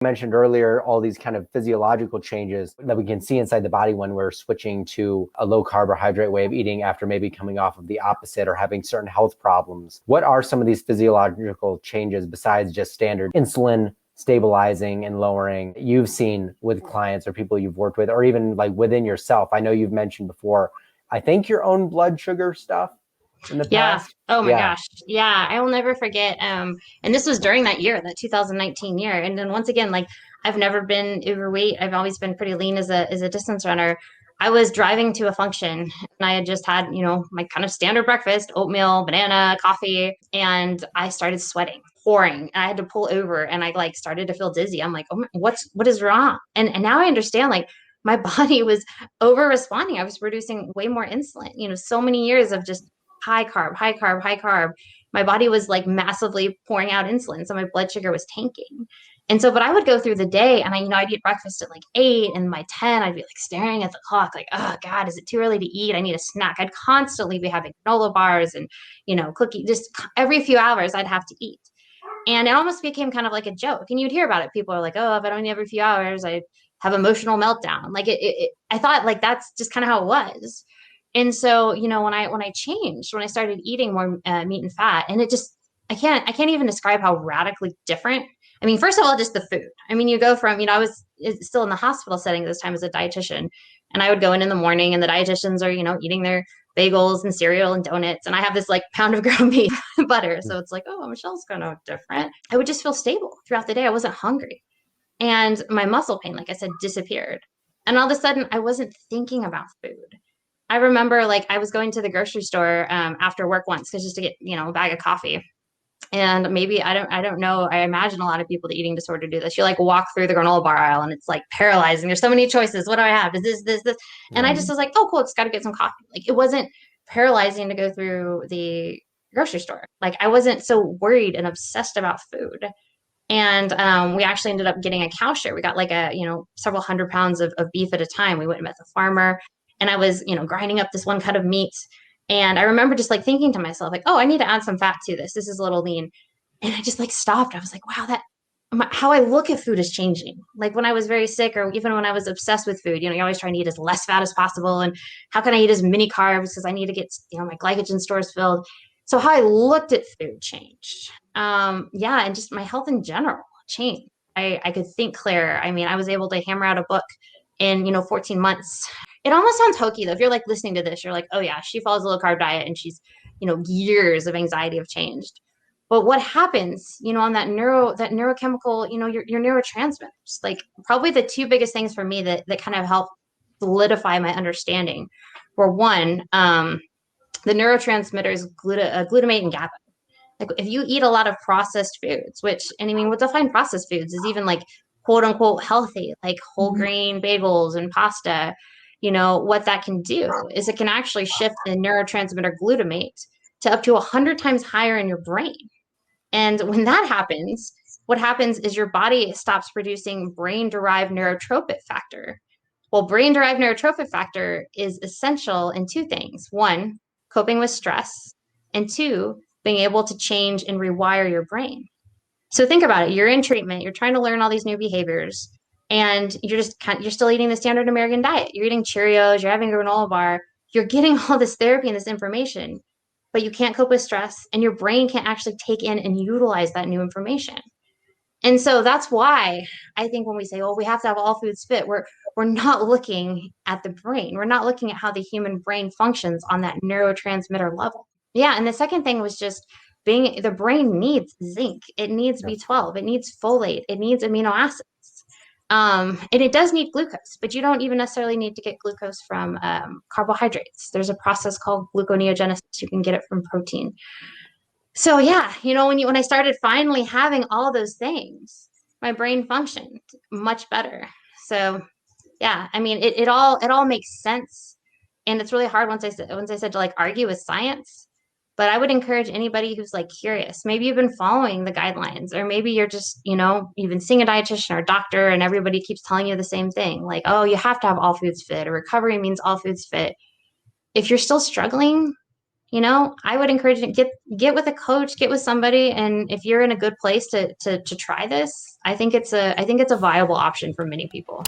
Mentioned earlier all these kind of physiological changes that we can see inside the body when we're switching to a low carbohydrate way of eating after maybe coming off of the opposite or having certain health problems. What are some of these physiological changes besides just standard insulin stabilizing and lowering that you've seen with clients or people you've worked with, or even like within yourself? I know you've mentioned before, I think your own blood sugar stuff in the Yeah. past. Oh my Yeah. gosh. Yeah. I will never forget. And this was during that year, that 2019 year. And then once again, like I've never been overweight. I've always been pretty lean as a distance runner. I was driving to a function and I had just had, my kind of standard breakfast, oatmeal, banana, coffee, and I started sweating, pouring. And I had to pull over and I like started to feel dizzy. I'm like, oh, what is wrong? And now I understand like my body was over responding. I was producing way more insulin, so many years of just high carb, high carb, high carb. My body was like massively pouring out insulin. So my blood sugar was tanking. And so, but I would go through the day and I'd eat breakfast at like 8 and by 10, I'd be like staring at the clock, like, oh God, is it too early to eat? I need a snack. I'd constantly be having granola bars and, cookie, just every few hours I'd have to eat. And it almost became kind of like a joke. And you'd hear about it. People are like, oh, if I don't eat every few hours, I have emotional meltdown. Like I thought like that's just kind of how it was. And so, when I changed, when I started eating more meat and fat, and it just, I can't even describe how radically different. I mean, first of all, just the food. I mean, you go from, I was still in the hospital setting this time as a dietitian, and I would go in the morning, and the dietitians are, eating their bagels and cereal and donuts, and I have this like pound of ground beef butter, so it's like, oh, Michelle's kind of different. I would just feel stable throughout the day. I wasn't hungry, and my muscle pain, like I said, disappeared, and all of a sudden, I wasn't thinking about food. I remember like I was going to the grocery store after work once just to get, a bag of coffee. And maybe I don't know. I imagine a lot of people with eating disorder do this. You like walk through the granola bar aisle and it's like paralyzing. There's so many choices. What do I have? Is this? And I Yeah. just was like, oh, cool. Just got to get some coffee. Like it wasn't paralyzing to go through the grocery store. Like I wasn't so worried and obsessed about food. And we actually ended up getting a cow share. We got like several hundred pounds of beef at a time. We went and met the farmer and I was, grinding up this one cut of meat. And I remember just like thinking to myself, like, oh, I need to add some fat to this. This is a little lean. And I just like stopped. I was like, wow, how I look at food is changing. Like when I was very sick or even when I was obsessed with food, you're always trying to eat as less fat as possible. And how can I eat as many carbs? Because I need to get, my glycogen stores filled. So how I looked at food changed. Yeah. And just my health in general changed. I could think clearer. I mean, I was able to hammer out a book in, 14 months. It almost sounds hokey though. If you're like listening to this, you're like, oh yeah, she follows a low carb diet and she's, years of anxiety have changed. But what happens, on that neurochemical, your neurotransmitters, like probably the two biggest things for me that kind of help solidify my understanding were one, the neurotransmitters glutamate and GABA. Like if you eat a lot of processed foods, which, and I mean, what define processed foods is even like quote unquote healthy, like whole grain bagels and pasta, what that can do is it can actually shift the neurotransmitter glutamate to up to 100 times higher in your brain. And when that happens, what happens is your body stops producing brain derived neurotrophic factor. Well, brain derived neurotrophic factor is essential in two things: one, coping with stress, and two, being able to change and rewire your brain. So think about it. You're in treatment, you're trying to learn all these new behaviors, and you're still eating the standard American diet. You're eating Cheerios, you're having a granola bar, you're getting all this therapy and this information, but you can't cope with stress, and your brain can't actually take in and utilize that new information. And so that's why I think when we say, "Oh, we have to have all foods fit," we're not looking at the brain. We're not looking at how the human brain functions on that neurotransmitter level. Yeah, and the second thing was just being the brain needs zinc, it needs Yeah. B12, it needs folate, it needs amino acids. And it does need glucose, but you don't even necessarily need to get glucose from carbohydrates. There's a process called gluconeogenesis. You can get it from protein. So yeah, when I started finally having all those things, my brain functioned much better. So yeah, I mean it all makes sense. And it's really hard once I said to like argue with science. But I would encourage anybody who's like curious. Maybe you've been following the guidelines, or maybe you're just, you've been seeing a dietitian or a doctor and everybody keeps telling you the same thing. Like, oh, you have to have all foods fit, or recovery means all foods fit. If you're still struggling, you know, I would encourage you to get with a coach, get with somebody, and if you're in a good place to try this, I think it's a viable option for many people.